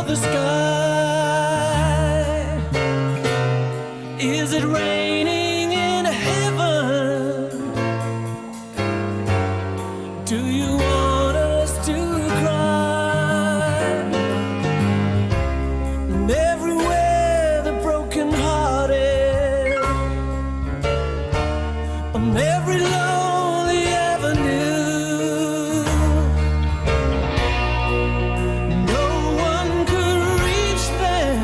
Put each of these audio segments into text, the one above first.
the sky. Is it raining in heaven? Do you want us to cry? And everywhere the broken hearted, on every lonely avenue, no one could reach them,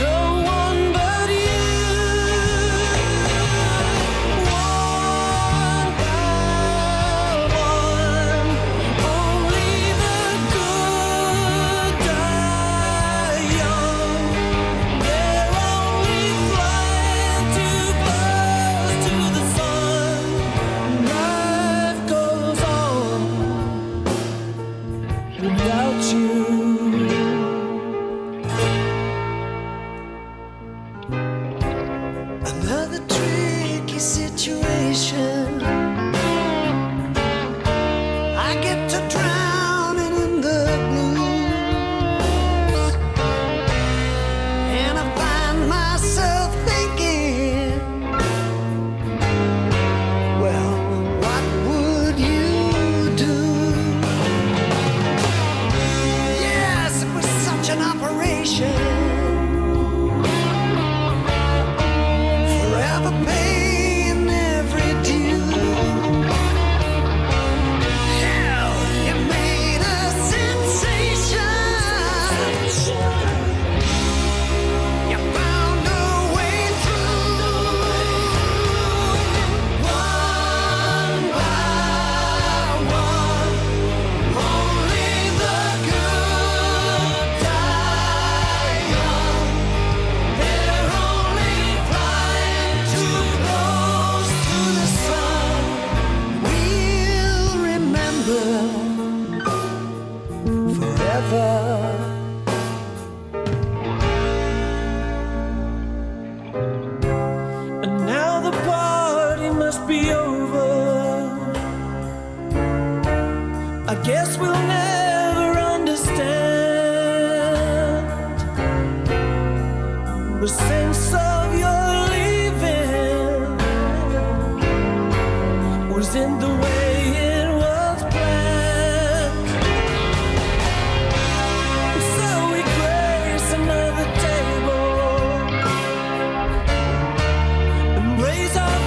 no one but you. One by one, only the good die young. They're only flying too close to the sun. Life goes on without you. Another tricky situation. I get to drowning in the blues, and I find myself thinking, well, what would you do? Yes, it was such an operation, forever paying every due. Hell, you made a sensation. You found a way through. One by one, only the good die young. They're only flying too close to the sun. We'll remember forever. And now the party must be over. I guess we'll never understand the sense of your leaving was in the way it was planned. So we grace another table and raise our